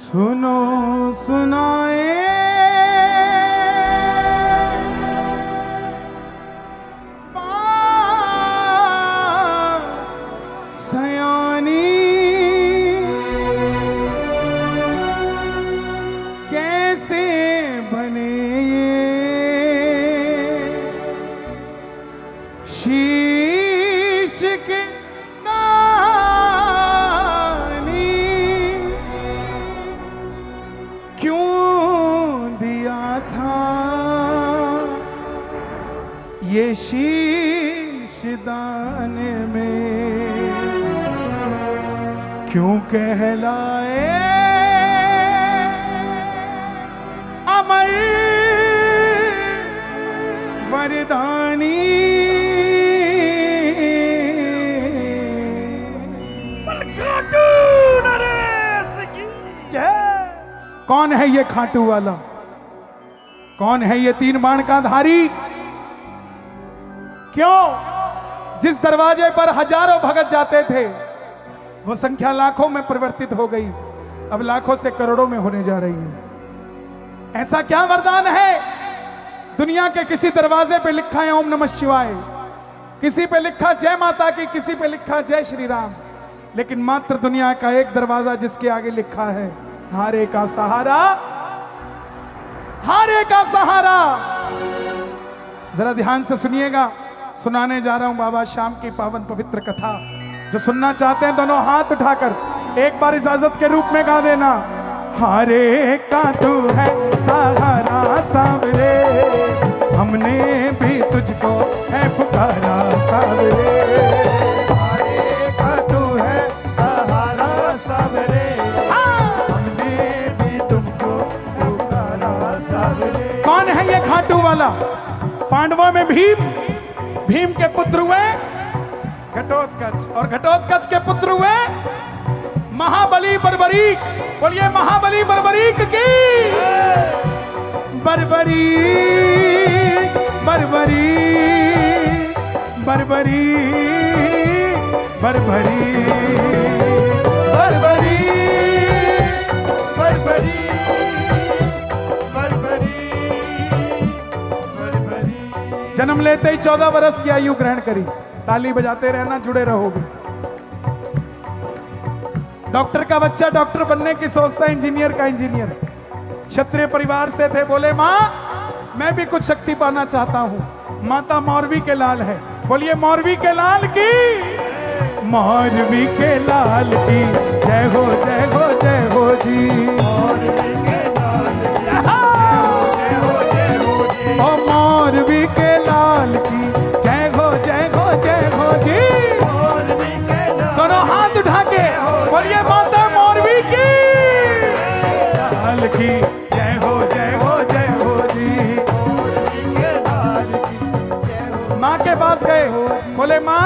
सुनो सुनाए सयानी कैसे बने ये शीश के ये शीश दाने में क्यों कहलाए अमर वरदानी। कौन है ये खाटू वाला? कौन है ये तीन बाण का धारी? क्यों जिस दरवाजे पर हजारों भगत जाते थे वो संख्या लाखों में परिवर्तित हो गई, अब लाखों से करोड़ों में होने जा रही है। ऐसा क्या वरदान है? दुनिया के किसी दरवाजे पे लिखा है ओम नमः शिवाय, किसी पे लिखा जय माता की, किसी पे लिखा जय श्री राम, लेकिन मात्र दुनिया का एक दरवाजा जिसके आगे लिखा है हारे का सहारा, हारे का सहारा। जरा ध्यान से सुनिएगा, सुनाने जा रहा हूं बाबा श्याम की पावन पवित्र कथा। जो सुनना चाहते हैं दोनों हाथ उठाकर एक बार इजाजत के रूप में गा देना। हारे का तू है सहारा सावरे, हमने भी तुझको है पुकारा सावरे। हारे का तू है सहारा सावरे, हमने भी तुमको पुकारा सावरे। कौन है ये खाटू वाला? पांडवों में भीम के पुत्र हुए घटोत्कच, और घटोत्कच के पुत्र हुए महाबली बर्बरीक। बोलिए महाबली बर्बरीक की। बर्बरी बर्बरी बर्बरी बर्बरी बर्बरी बर्बरी बर्बरी। जन्म लेते ही 14 वर्ष की आयु ग्रहण करी। ताली बजाते रहना, जुड़े रहोगे। डॉक्टर का बच्चा डॉक्टर बनने की सोचता, इंजीनियर का इंजीनियर। क्षत्रिय परिवार से थे, बोले माँ मैं भी कुछ शक्ति पाना चाहता हूँ। माता मौरवी के लाल है, बोलिए मौरवी के लाल की। मौरवी के लाल की जय हो जय हो जय हो जी। मौरवी के लाल की जय हो जय हो जी। ओ मौरवी के लाल की जय हो जय हो जय हो जी। दोनों हाथ उठा के बोलिए माता मौरवी की लाल की जय हो जय हो जय हो जी। माँ के पास गए, बोले माँ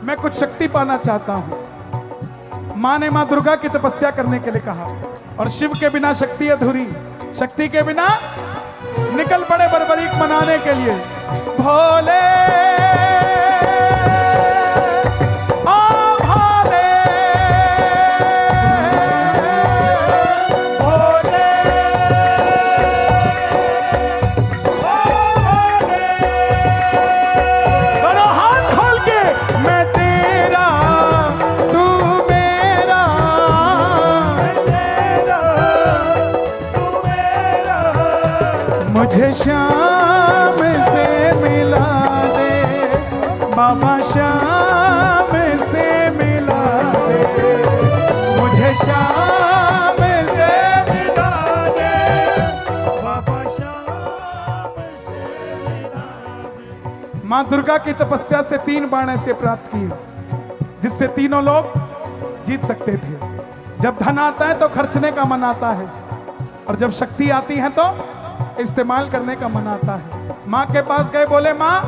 मैं कुछ शक्ति पाना चाहता हूँ। माँ ने माँ दुर्गा की तपस्या करने के लिए कहा, और शिव के बिना शक्ति अधूरी, शक्ति के बिना निकल पड़े बर्बरीक मनाने के लिए। भोले मुझे श्याम से मिला दे बाबा, श्याम से मिला दे। मुझे श्याम से मिला दे बाबा, श्याम से मिला दे। माँ दुर्गा की तपस्या से 3 बाण ऐसे प्राप्त किए जिससे तीनों लोग जीत सकते थे। जब धन आता है तो खर्चने का मन आता है, और जब शक्ति आती है तो इस्तेमाल करने का मन आता है। माँ के पास गए, बोले माँ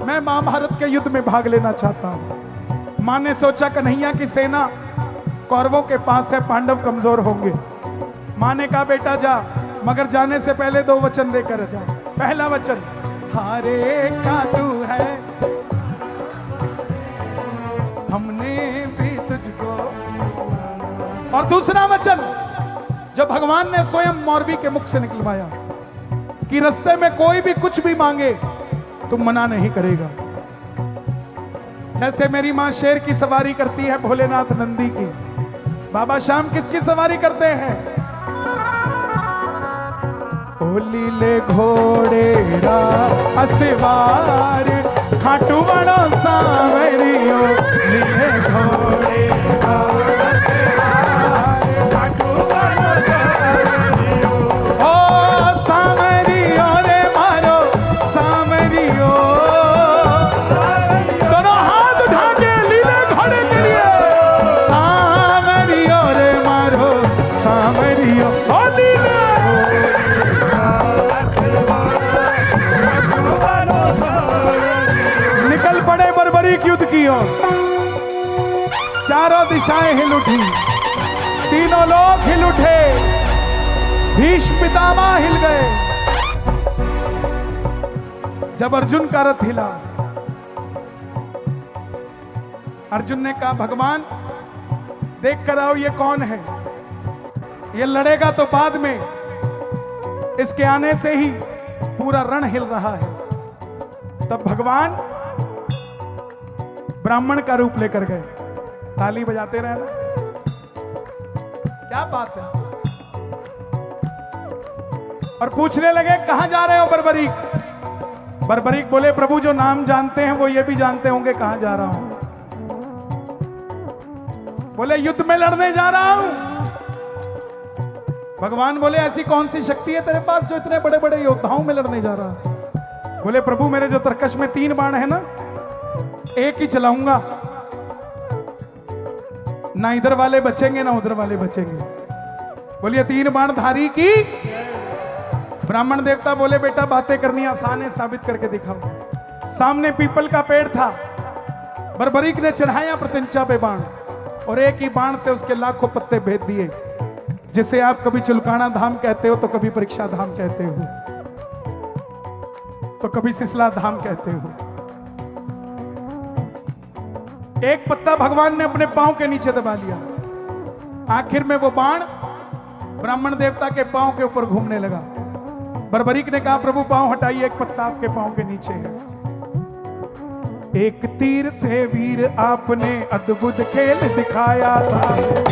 मैं महाभारत के युद्ध में भाग लेना चाहता हूँ। माँ ने सोचा कन्हैया की सेना कौरवों के पास है, पांडव कमजोर होंगे। माँ ने कहा बेटा जा, मगर जाने से पहले 2 वचन देकर जा। पहला वचन हारे का तू है, हमने भी तुझको, और दूसरा वचन जो भगवान ने स्वयं मौरवी के मुख से निकलवाया कि रास्ते में कोई भी कुछ भी मांगे तुम मना नहीं करेगा। जैसे मेरी मां शेर की सवारी करती है भोलेनाथ नंदी की, बाबा श्याम किसकी सवारी करते हैं? ओ लीले घोड़े रा असवार खाटू बड़ो सांवरियो, लीले घोड़े रा असवार खाटू बड़ो सांवरियो। ओ सांवरियो रे मारो सांवरियो, दोनों हाथ उठा के लीले घोड़े के लिए सांवरियो रे मारो सांवरियो। ओ लीले निकल पड़े बर्बरीक युद्ध की ओर। चारों दिशाएं हिल उठी, तीनों लोग हिल उठे, भीष्म पितामह हिल गए। जब अर्जुन का रथ हिला, अर्जुन ने कहा भगवान देख कर आओ ये कौन है, ये लड़ेगा तो बाद में, इसके आने से ही पूरा रण हिल रहा है। तब भगवान ब्राह्मण का रूप लेकर गए। ताली बजाते रहना, क्या बात है। और पूछने लगे कहां जा रहे हो बर्बरीक? बर्बरीक बोले प्रभु जो नाम जानते हैं वो ये भी जानते होंगे कहां जा रहा हूं। बोले युद्ध में लड़ने जा रहा हूं। भगवान बोले ऐसी कौन सी शक्ति है तेरे पास जो इतने बड़े बड़े योद्धाओं में लड़ने जा रहा है? बोले प्रभु मेरे जो तरकश में 3 बाण है ना, एक ही चलाऊंगा, ना इधर वाले बचेंगे ना उधर वाले बचेंगे। बोलिए 3 बाण धारी की। ब्राह्मण देवता बोले बेटा बातें करनी आसान है, साबित करके दिखाओ। सामने पीपल का पेड़ था, बर्बरीक ने चढ़ाया प्रत्यंचा पे बाण और एक ही बाण से उसके लाखों पत्ते भेद दिए। जिसे आप कभी चुलकाना धाम कहते हो तो कभी परीक्षा धाम कहते हो तो कभी सिसला धाम कहते हो। एक पत्ता भगवान ने अपने पांव के नीचे दबा लिया। आखिर में वो बाण ब्राह्मण देवता के पांव के ऊपर घूमने लगा। बर्बरीक ने कहा प्रभु पांव हटाइए, एक पत्ता आपके पांव के नीचे है। एक तीर से वीर आपने अद्भुत खेल दिखाया था,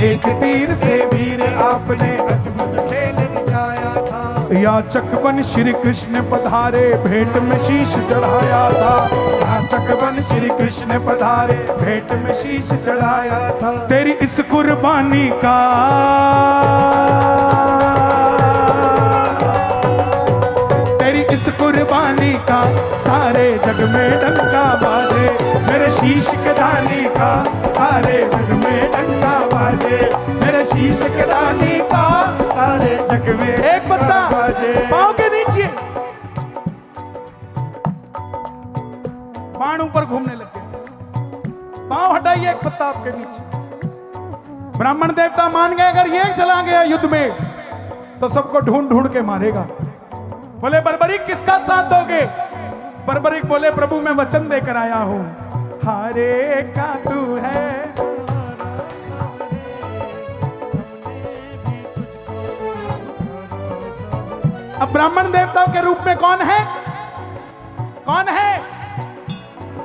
एक तीर से वीर आपने अद्भुत खेल दिखाया था। याचक बन श्री कृष्ण पधारे भेंट में शीश चढ़ाया था, याचक बन श्री कृष्ण पधारे भेंट में शीश चढ़ाया था। तेरी इस कुर्बानी का इस कुर्बानी का सारे जग में डंका बाजे, मेरे शीश के दानी का सारे जग में डंका बाजे, मेरे शीश के दानी का सारे जग में। एक पत्ता पांव के नीचे, बाण ऊपर घूमने लगे। पांव हटाइए, एक पत्ता आपके नीचे। ब्राह्मण देवता मान गए अगर ये चला गया युद्ध में तो सबको ढूंढ ढूंढ के मारेगा। बोले बर्बरीक किसका साथ दोगे? बर्बरीक बोले प्रभु मैं वचन देकर आया हूं, हारे का तू है। अब ब्राह्मण देवताओं के रूप में कौन है? कौन है?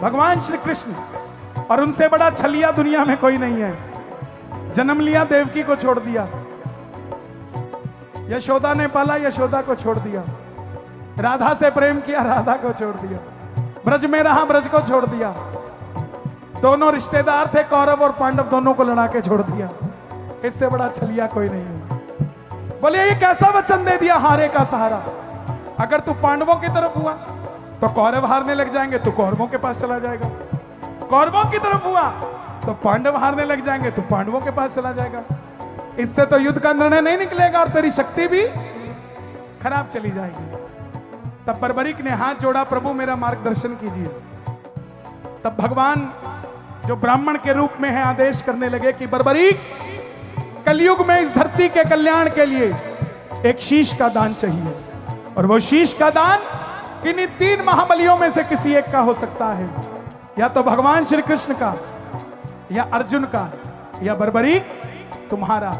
भगवान श्री कृष्ण। और उनसे बड़ा छलिया दुनिया में कोई नहीं है। जन्म लिया देवकी को छोड़ दिया, यशोदा ने पाला यशोदा को छोड़ दिया, राधा से प्रेम किया राधा को छोड़ दिया, ब्रज में रहा ब्रज को छोड़ दिया। दोनों रिश्तेदार थे कौरव और पांडव, दोनों को लड़ा के छोड़ दिया। इससे बड़ा छलिया कोई नहीं है। बोले ये कैसा वचन दे दिया, हारे का सहारा। अगर तू पांडवों की तरफ हुआ तो कौरव हारने लग जाएंगे, तू कौरवों के पास चला जाएगा। कौरवों की तरफ हुआ तो पांडव हारने लग जाएंगे, तू पांडवों के पास चला जाएगा। इससे तो युद्ध का निर्णय नहीं निकलेगा और तेरी शक्ति भी खराब चली जाएगी। तब बर्बरीक ने हाथ जोड़ा, प्रभु मेरा मार्गदर्शन कीजिए। तब भगवान जो ब्राह्मण के रूप में है आदेश करने लगे कि बर्बरीक कलयुग में इस धरती के कल्याण के लिए एक शीश का दान चाहिए, और वो शीश का दान किन्हीं 3 महाबलियों में से किसी एक का हो सकता है, या तो भगवान श्री कृष्ण का, या अर्जुन का, या बर्बरीक तुम्हारा।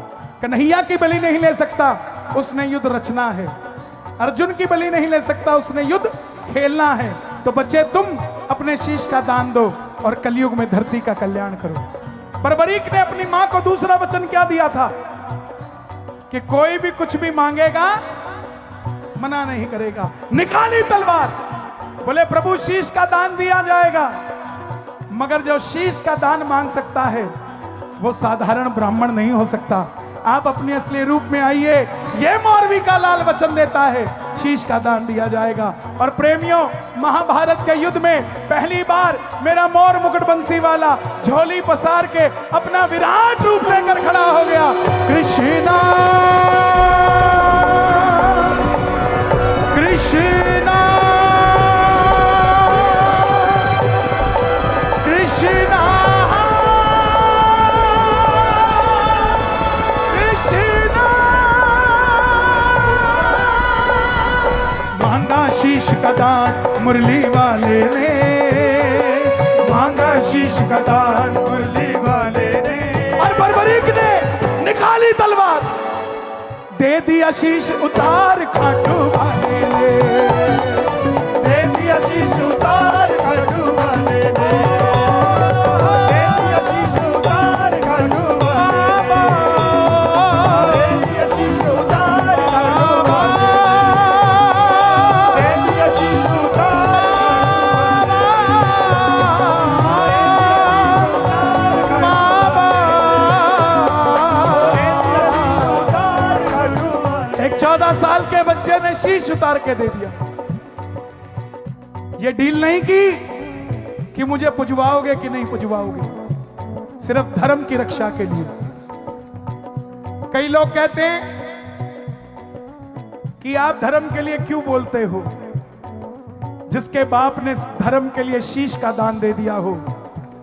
कन्हैया की बलि नहीं ले सकता, उसने युद्ध रचना है। अर्जुन की बलि नहीं ले सकता, उसने युद्ध खेलना है। तो बच्चे तुम अपने शीश का दान दो और कलयुग में धरती का कल्याण करो। बर्बरीक ने अपनी मां को दूसरा वचन क्या दिया था कि कोई भी कुछ भी मांगेगा मना नहीं करेगा। निकाली तलवार, बोले प्रभु शीश का दान दिया जाएगा, मगर जो शीश का दान मांग सकता है वो साधारण ब्राह्मण नहीं हो सकता। आप अपने असली रूप में आइए, ये मौरवी का लाल वचन देता है, शीश का दान दिया जाएगा। और प्रेमियों, महाभारत के युद्ध में पहली बार मेरा मोर मुकुट बंसी वाला झोली पसार के अपना विराट रूप लेकर खड़ा हो गया। कृष्णा कृष्णा कृष्णा शीश का दान मुरली वाले ने, मांगा शीश का दान मुरली वाले ने। और बर्बरीक ने निकाली तलवार, दे दिया शीश उतार खाटू वाले ने, दे दिया शीश उतार खाटू वाले ने, दे दिया शीश उतार खाटू वाले ने, दे दिया शीश उतार खाटू वाले ने। एक 14 साल के बच्चे ने शीश उतार के दे दिया। ये डील नहीं की कि मुझे पुजवाओगे कि नहीं पुजवाओगे, सिर्फ धर्म की रक्षा के लिए। कई लोग कहते हैं कि आप धर्म के लिए क्यों बोलते हो? जिसके बाप ने धर्म के लिए शीश का दान दे दिया हो,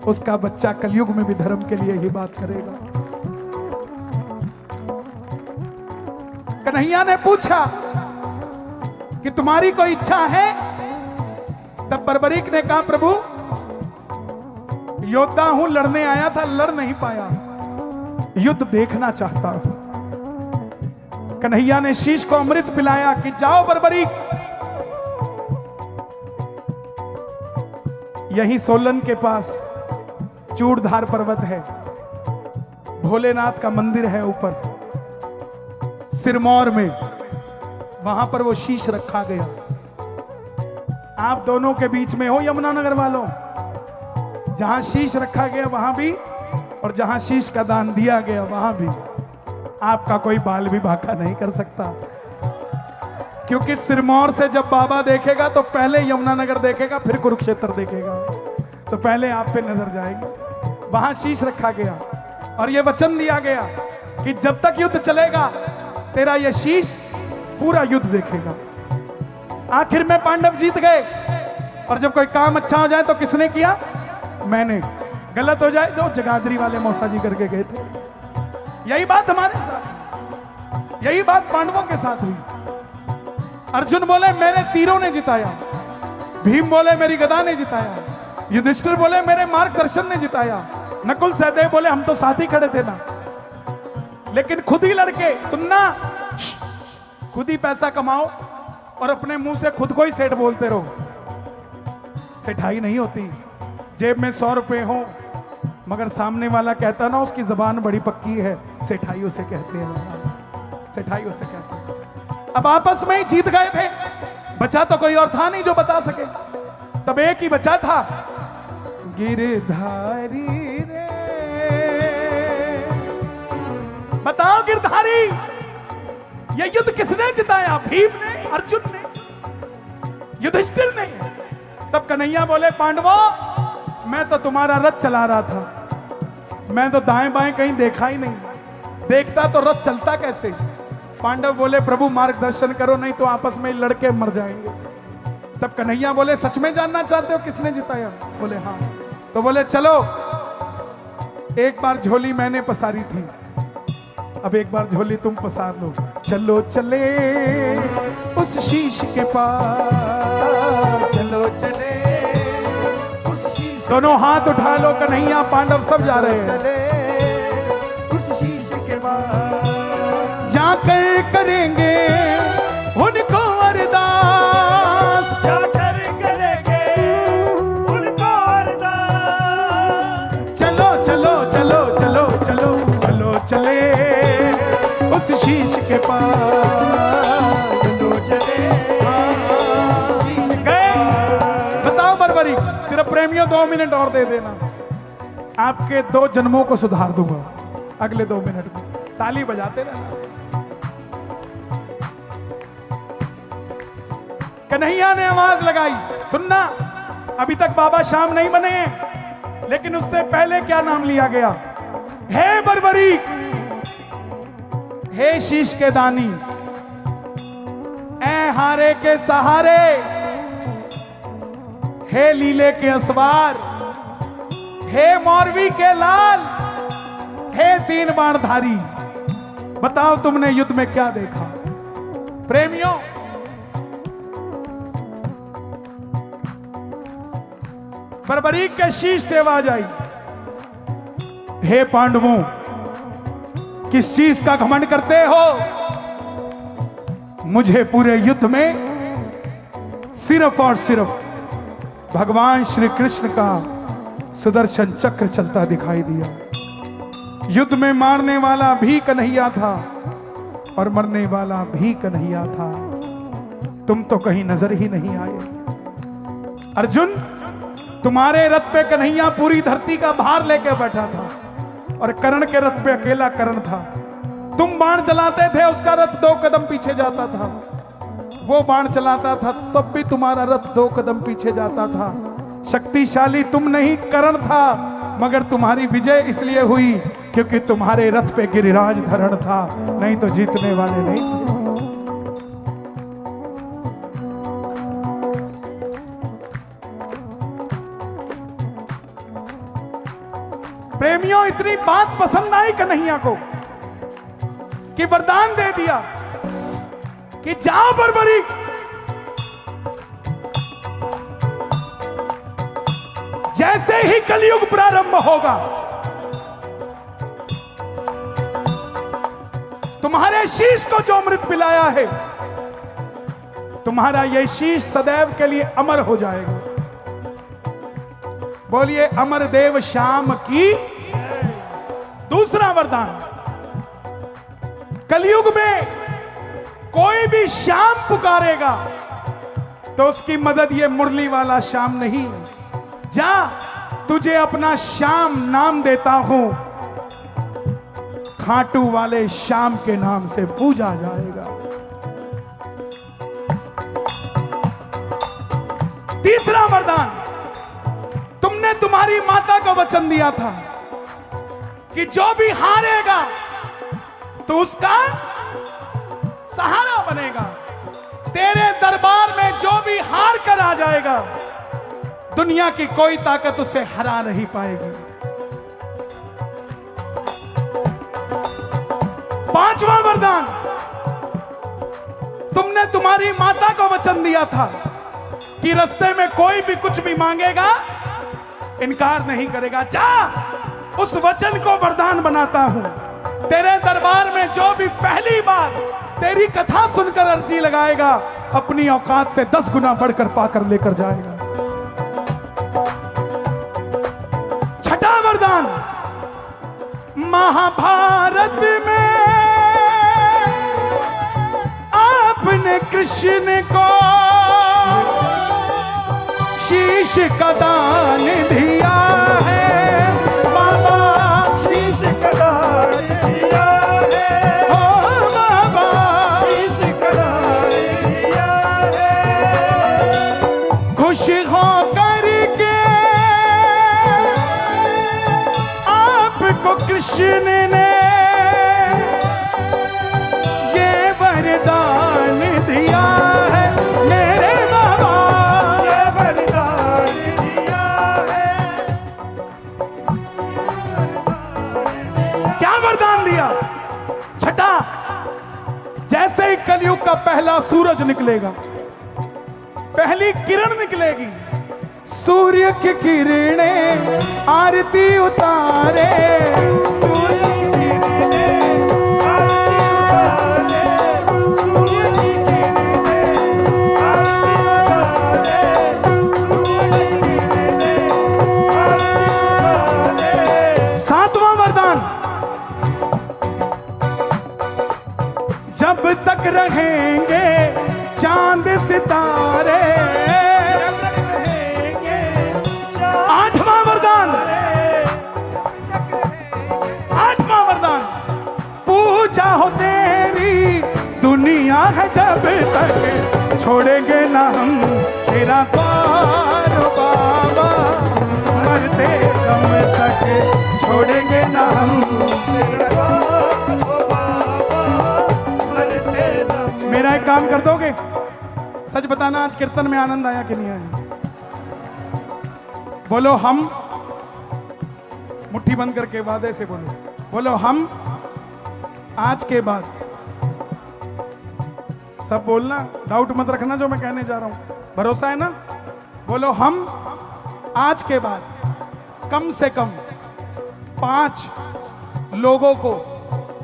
उसका बच्चा कलयुग में भी धर्म के लिए ही बात करेगा। कन्हैया ने पूछा कि तुम्हारी कोई इच्छा है? तब बर्बरीक ने कहा प्रभु योद्धा हूं, लड़ने आया था, लड़ नहीं पाया, युद्ध देखना चाहता हूं। कन्हैया ने शीश को अमृत पिलाया कि जाओ बर्बरीक, यही सोलन के पास चूड़धार पर्वत है, भोलेनाथ का मंदिर है ऊपर सिरमौर में, वहां पर वो शीश रखा गया। आप दोनों के बीच में हो यमुनानगर वालों, जहां शीश रखा गया वहां भी, और जहां शीश का दान दिया गया वहां भी आपका कोई बाल भी बांका नहीं कर सकता। क्योंकि सिरमौर से जब बाबा देखेगा तो पहले यमुनानगर देखेगा, फिर कुरुक्षेत्र देखेगा, तो पहले आप पे नजर जाएगी। वहां शीश रखा गया और यह वचन दिया गया कि जब तक युद्ध चलेगा तेरा यह शीश पूरा युद्ध देखेगा। आखिर में पांडव जीत गए, और जब कोई काम अच्छा हो जाए तो किसने किया? मैंने। गलत हो जाए जो जगाधरी वाले मौसा जी करके गए थे। यही बात हमारे साथ, यही बात पांडवों के साथ हुई। अर्जुन बोले मेरे तीरों ने जिताया, भीम बोले मेरी गदा ने जिताया, युधिष्ठिर बोले मेरे मार्गदर्शन ने जिताया, नकुल सहदेव बोले हम तो साथ ही खड़े थे ना। लेकिन खुद ही लड़के, सुनना, खुद ही पैसा कमाओ और अपने मुंह से खुद को ही सेठ बोलते रहो, सेठाई नहीं होती। जेब में 100 रुपए हो मगर सामने वाला कहता ना उसकी जबान बड़ी पक्की है, सेठाई उसे कहते हैं, सेठाई उसे कहते हैं। अब आपस में ही जीत गए थे, बचा तो कोई और था नहीं जो बता सके। तब एक ही बचा था, गिरधारी रे, बताओ गिरधारी, यह युद्ध किसने जिताया? भीम ने, अर्जुन ने, युधिष्ठिर ने? तब कन्हैया बोले पांडवों मैं तो तुम्हारा रथ चला रहा था, मैं तो दाएं बाएं कहीं देखा ही नहीं, देखता तो रथ चलता कैसे? पांडव बोले प्रभु मार्गदर्शन करो, नहीं तो आपस में लड़के मर जाएंगे। तब कन्हैया बोले सच में जानना चाहते हो किसने जिताया? बोले हाँ। तो बोले चलो, एक बार झोली मैंने पसारी थी, अब एक बार झोली तुम पसार लो। चलो चले उस शीश के पास, चलो चले उस शीश, दोनों हाथ उठा लो, कन्हैया पांडव सब जा रहे हैं। चले उस शीश के पास, जाकर करेंगे उनको अरदास, जाकर करेंगे उनको अरदास। चलो चलो चलो चलो चलो चलो चले उस शीश के पास, चलो चले शीश गए। बताओ बरबरी, सिर्फ प्रेमियों 2 मिनट और दे देना, आपके 2 जन्मों को सुधार दूंगा अगले 2 मिनट में। ताली बजाते रहना। कन्हैया ने आवाज लगाई, सुनना, अभी तक बाबा श्याम नहीं बने हैं, लेकिन उससे पहले क्या नाम लिया गया? हे बरबरी, हे शीश के दानी, ए हारे के सहारे, हे लीले के असवार, हे मौरवी के लाल, हे 3 बाणधारी, बताओ तुमने युद्ध में क्या देखा? प्रेमियों, बरबरी के शीश से आवाज आई, हे पांडवों, किस चीज का घमंड करते हो? मुझे पूरे युद्ध में सिर्फ और सिर्फ भगवान श्री कृष्ण का सुदर्शन चक्र चलता दिखाई दिया। युद्ध में मारने वाला भी कन्हैया था और मरने वाला भी कन्हैया था, तुम तो कहीं नजर ही नहीं आए। अर्जुन, तुम्हारे रथ पे कन्हैया पूरी धरती का भार लेके बैठा था और कर्ण के रथ पे अकेला कर्ण था। तुम बाण चलाते थे, उसका रथ 2 कदम पीछे जाता था, वो बाण चलाता था तब भी तुम्हारा रथ 2 कदम पीछे जाता था। शक्तिशाली तुम नहीं कर्ण था, मगर तुम्हारी विजय इसलिए हुई क्योंकि तुम्हारे रथ पे गिरिराज धरण था, नहीं तो जीतने वाले नहीं थे। प्रेमियों, इतनी बात पसंद आई कन्हैया को कि वरदान दे दिया कि जाओ बरबरी, जैसे ही कलयुग प्रारंभ होगा तुम्हारे शीश को जो अमृत पिलाया है, तुम्हारा यह शीश सदैव के लिए अमर हो जाएगा। बोलिए अमर देव श्याम की। दूसरा वरदान, कलयुग में कोई भी श्याम पुकारेगा तो उसकी मदद ये मुरली वाला श्याम नहीं, जा तुझे अपना श्याम नाम देता हूं, खाटू वाले श्याम के नाम से पूजा जाएगा। तीसरा वरदान, तुमने तुम्हारी माता को वचन दिया था कि जो भी हारेगा तो उसका सहारा बनेगा। तेरे दरबार में जो भी हार कर आ जाएगा, दुनिया की कोई ताकत उसे हरा नहीं पाएगी। 5वां वरदान, तुमने तुम्हारी माता को वचन दिया था कि रास्ते में कोई भी कुछ भी मांगेगा इनकार नहीं करेगा। जा, उस वचन को वरदान बनाता हूं, तेरे दरबार में जो भी पहली बार तेरी कथा सुनकर अर्जी लगाएगा, अपनी औकात से 10 गुना बढ़कर पाकर लेकर जाएगा। छठा वरदान, महाभारत में आपने कृष्ण को शीश का दान दिया है, बाबा शीश का दान दिया है, ओ बाबा शीश का दान दिया है। खुश हो करके आपको कृष्ण ने ये वरदान दिया है, मेरे बाबा ये वरदान दिया है। क्या वरदान दिया? छठा, जैसे ही कलयुग का पहला सूरज निकलेगा, पहली किरण निकलेगी, सूर्य की किरणें आरती उतारे, सूर्य की किरणें आरती उतारे, जब तक रहेंगे चांद सितारे। आठवां वरदान, आठवां वरदान, पूजा हो तेरी दुनिया है जब तक, छोड़ेंगे ना हम तेरा द्वार बाबा, मरते दम तक छोड़ेंगे ना हम तेरा द्वार बाबा, मरते दम। मेरा एक काम कर दोगे? सच बताना, आज कीर्तन में आनंद आया कि नहीं आया? बोलो हम, मुट्ठी बंद करके वादे से बोलो, बोलो हम आज के बाद, सब बोलना, डाउट मत रखना जो मैं कहने जा रहा हूं, भरोसा है ना? बोलो हम आज के बाद कम से कम 5 लोगों को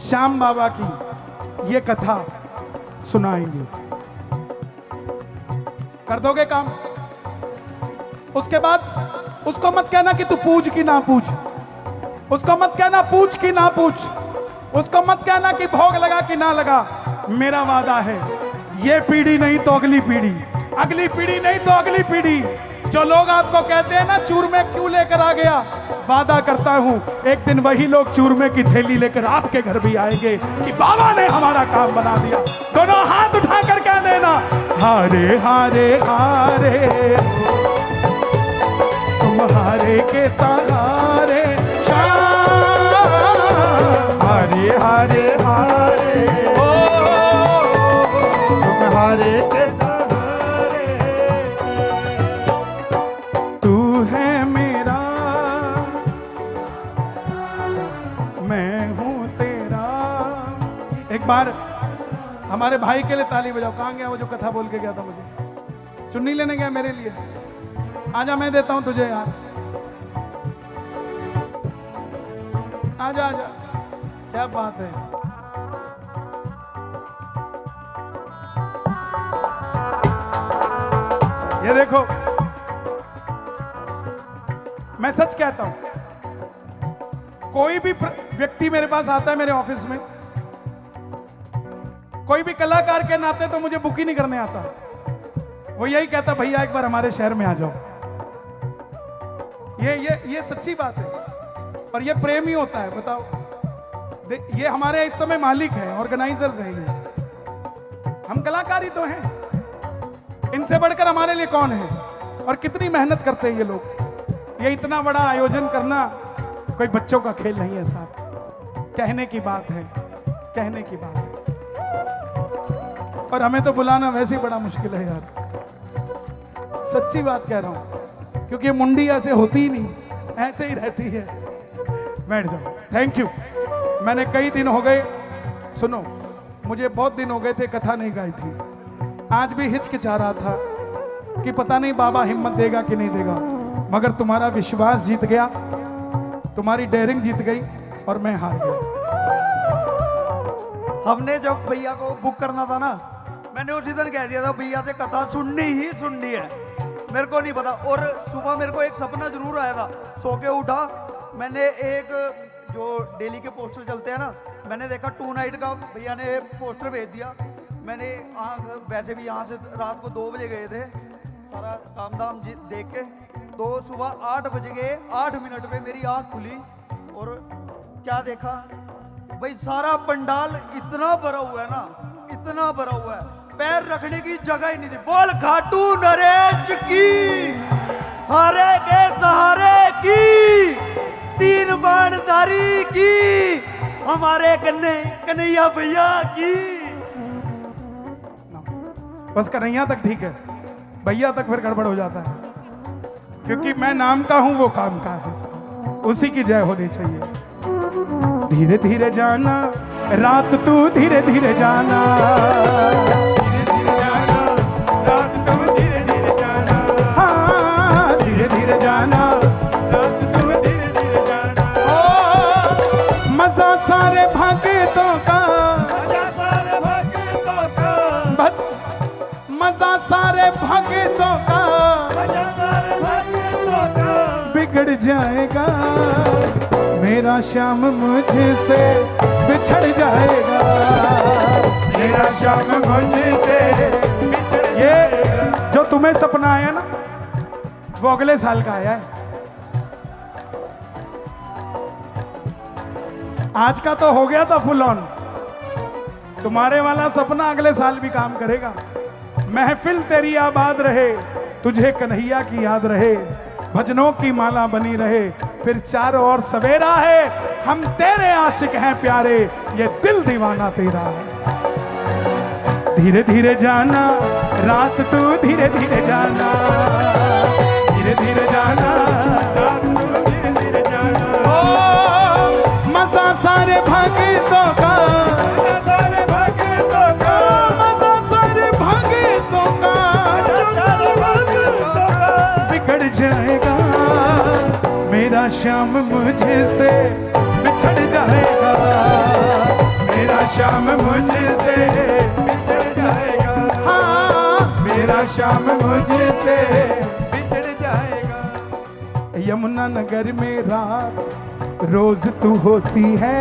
श्याम बाबा की ये कथा सुनाएंगे। कर दोगे काम? उसके बाद उसको मत कहना कि तू पूछ कि ना पूछ, उसको मत कहना पूछ कि ना पूछ, उसको मत कहना कि भोग लगा कि ना लगा। मेरा वादा है, ये पीढ़ी नहीं तो अगली पीढ़ी, अगली पीढ़ी नहीं तो अगली पीढ़ी। जो लोग आपको कहते हैं ना चूरमे क्यों लेकर आ गया, वादा करता हूं एक दिन वही लोग चूरमे की थैली लेकर आपके घर भी आएंगे कि बाबा ने हमारा काम बना दिया। दोनों हाथ उठाकर कह देना, हारे हारे हारे तुम्हारे के सहारे श्याम, हारे हारे हारे तुम्हारे के सहारे, तू है मेरा मैं हूं तेरा। एक बार हमारे भाई के लिए ताली बजाओ। कहां गया वो जो कथा बोल के गया था मुझे? चुन्नी लेने गया मेरे लिए। आजा, मैं देता हूं तुझे यार, आजा आजा। क्या बात है, ये देखो, मैं सच कहता हूं, कोई भी व्यक्ति मेरे पास आता है मेरे ऑफिस में, कोई भी कलाकार के नाते तो मुझे बुक ही नहीं करने आता, वो यही कहता भैया एक बार हमारे शहर में आ जाओ। ये सच्ची बात है और ये प्रेम ही होता है। बताओ, ये हमारे इस समय मालिक हैं, ऑर्गेनाइजर्स हैं ये, हम कलाकार ही तो हैं, इनसे बढ़कर हमारे लिए कौन है? और कितनी मेहनत करते हैं ये लोग। ये इतना बड़ा आयोजन करना कोई बच्चों का खेल नहीं है साहब, कहने की बात है, कहने की बात है। और हमें तो बुलाना वैसे ही बड़ा मुश्किल है यार, सच्ची बात कह रहा हूं, क्योंकि ये मुंडी ऐसे होती ही नहीं, ऐसे ही रहती है। बैठ जाओ। Thank you. मैंने कई दिन हो गए, सुनो, मुझे बहुत दिन हो गए थे कथा नहीं गाई थी। आज भी हिचकिचा रहा था कि पता नहीं बाबा हिम्मत देगा कि नहीं देगा, मगर तुम्हारा विश्वास जीत गया, तुम्हारी डेयरिंग जीत गई और मैं हार गया। हमने जब भैया को बुक करना था ना, मैंने उसी दिन कह दिया था भैया से कथा सुननी ही सुननी है, मेरे को नहीं पता। और सुबह मेरे को एक सपना जरूर आया था, सो के उठा, मैंने एक जो डेली के पोस्टर चलते हैं ना, मैंने देखा 2 नाइट का भैया ने पोस्टर भेज दिया। मैंने वैसे भी यहाँ से रात को 2 बजे गए थे, सारा काम धाम देख के, तो सुबह 8 बज गए 8 मिनट पे मेरी आँख खुली और क्या देखा भाई, सारा पंडाल इतना भरा हुआ है ना, इतना भरा हुआ है, पैर रखने की जगह ही नहीं थी। बोल घाटू नरेश की, हारे के सहारे की, 3 बाणधारी की, हमारे कन्हैया भैया की। बस कन्हैया तक ठीक है, भैया तक फिर गड़बड़ हो जाता है, क्योंकि मैं नाम का हूं, वो काम का है, उसी की जय होनी चाहिए। धीरे धीरे जाना रात, तू धीरे धीरे जाना, धीरे धीरे जाना रात, तू धीरे धीरे जाना, हाँ धीरे धीरे जाना रात, तू धीरे धीरे जाना। ओ मजा सारे भक्तों का, मजा सारे भक्तों का, मजा सारे भक्तों का, मजा सारे भक्तों का बिगड़ जाएगा, मेरा श्याम मुझसे बिछड़ जाएगा, मेरा शाम मुझसे बिछड़ ये जो तुम्हें सपना आया ना वो अगले साल का आया है। आज का तो हो गया था फुल ऑन, तुम्हारे वाला सपना अगले साल भी काम करेगा। महफिल तेरी आबाद रहे, तुझे कन्हैया की याद रहे, भजनों की माला बनी रहे, फिर चारों ओर सवेरा है, हम तेरे आशिक हैं प्यारे, ये दिल दीवाना तेरा है। धीरे धीरे जाना रात तू धीरे धीरे जाना, धीरे धीरे जाना रात तू धीरे धीरे जाना। ओ मजा सारे भक्तों का, सारे भक्तों का मजा, सारे भक्तों का सारे भक्तों का बिगड़ जाएगा, मेरा श्याम मुझसे बिछड़ जाएगा, मेरा श्याम मुझसे बिछड़ जाएगा, हाँ मेरा श्याम मुझसे बिछड़ जाएगा। यमुना नगर में रात रोज तू होती है,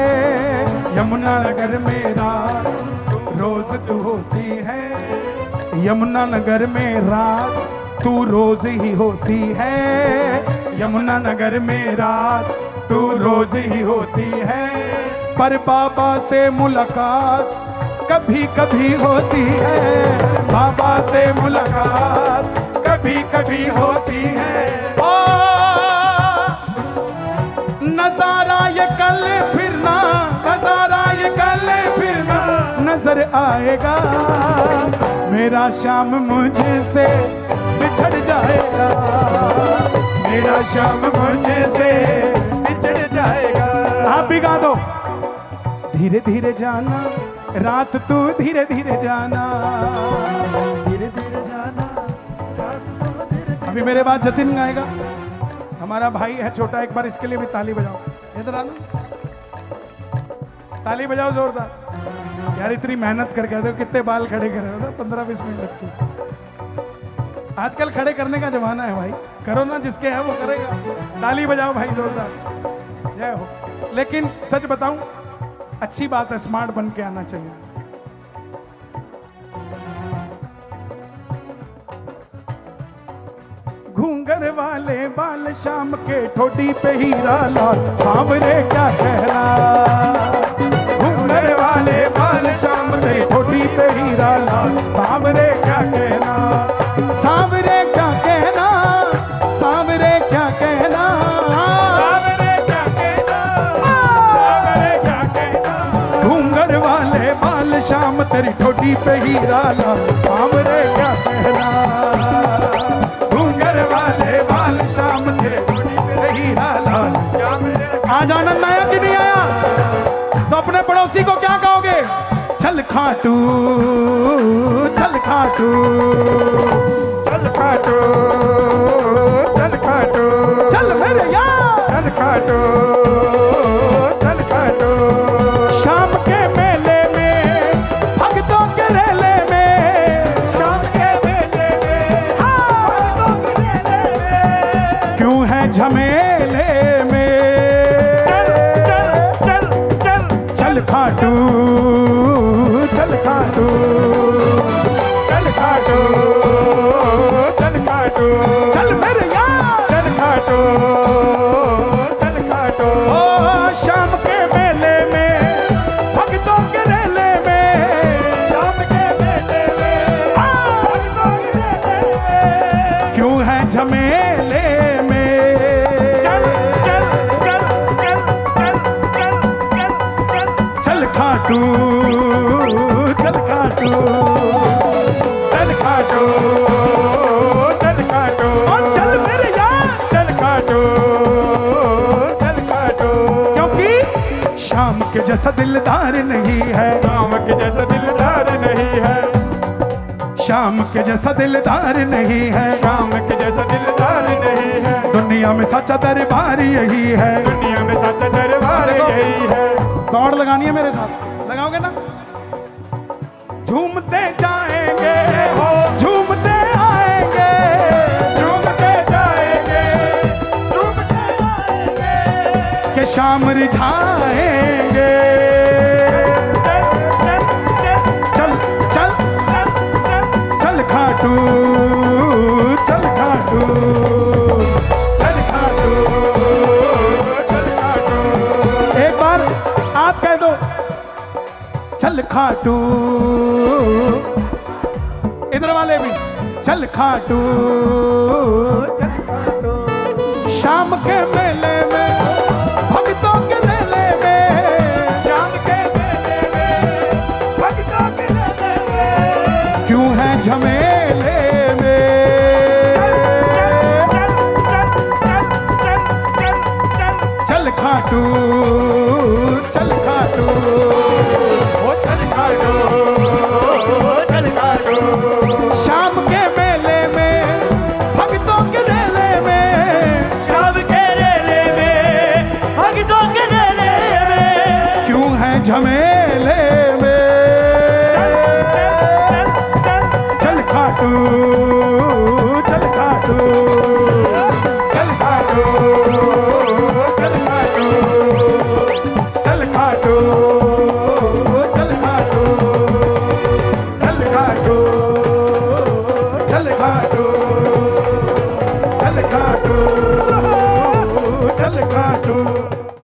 यमुना नगर में रात रोज तू होती है, यमुना नगर में रात तू रोज ही होती है, यमुना नगर में रात तू रोज ही होती है। पर बाबा से मुलाकात कभी कभी होती है, बाबा से मुलाकात कभी कभी होती है। ओ नजारा ये कल फिरना, नजारा ये कल फिरना नजर आएगा, मेरा श्याम मुझसे बिछड़ जाएगा, मेरा श्याम मुझसे बिछड़ जाएगा। आप भी गा दो। धीरे धीरे जाना रात तू धीरे धीरे जाना, धीरे धीरे जाना रात तू धीरे धीरे। अभी मेरे बाद जतिन गाएगा, हमारा भाई है छोटा, एक बार इसके लिए भी ताली बजाओ। इधर आना, ताली बजाओ जोरदार। यार इतनी मेहनत करके आते हो, कितने बाल खड़े करे हो ना, 15-20 मिनट लगती। आजकल खड़े करने का जमाना है भाई, करो ना, जिसके है वो करेगा। ताली बजाओ भाई जोरदार, जय हो। लेकिन सच बताऊं, अच्छी बात है, स्मार्ट बन के आना चाहिए। घूंगर वाले बाल शाम के ठोडी पे हीरा लाल, सांवरे क्या कहना। घूंगर वाले बाल शाम के ठोडी पे हीरा लाल, सांवरे क्या कहना, सांवरे क्या कहना, सांवरे क्या कहना, सांवरे क्या कहना, सांवरे क्या कहना। घूंगर वाले बाल शाम तेरी ठोडी पे हीरा लाल, सांवरे क्या कहना। घूंगर वाले बाल शाम तेरी ठोडी पे हीरा लाल। आज आनंद आया कि नहीं आया? तो अपने पड़ोसी को क्या कहोगे? चल खाटू, चल खाटू, चल खाटू, चल खाटू, चल मेरे यार, चल खाटू, चल खाटू। शाम के मेले में, भक्तों के रेले में, शाम के मेले में, भक्तों के रेले में, क्यों है झमेले में। चल चल चल चल चल खाटू, चल खाटू, चल खाटू, चल खाटू, चल मेरे यार, चल खाटू, चल खाटू। ओ शाम के मेले में, भक्तों के रेले में, शाम के मेले में, भक्तों के रेले में, क्यों है झमेले में। चल चल चल चल चल चल चल चल चल खाटू, चल खाटू, चल खाटू, चल खाटू, चल मेरे यार, चल खाटू, चल खाटू। क्योंकि शाम के जैसा दिलदार नहीं है, शाम के जैसा दिलदार नहीं है, शाम के जैसा दिलदार नहीं है, शाम के जैसा दिलदार नहीं है। दुनिया में सच्चा दरबार यही है, दुनिया में सच्चा दरबार यही है। दौड़ लगानी है मेरे साथ, लगाओगे ना? झूमते जाएंगे हो, झूमते आएंगे, झूमते जाएंगे, झूमते आएंगे, के शाम रिझाएंगे। चल चल चल चल खाटू, इधर वाले भी चल खाटू, चल खाटू। शाम के मेले में भक्तों के मेले में, शाम के मेले में भक्तों के मेले में क्यों है झमेले में। चल खाटू, चल खाटू, ओ चल खाटू, चल खाटू। शाम के मेले में भक्तों के रेले में, शाम के रेले में भक्तों के रेले में क्यों है झमेले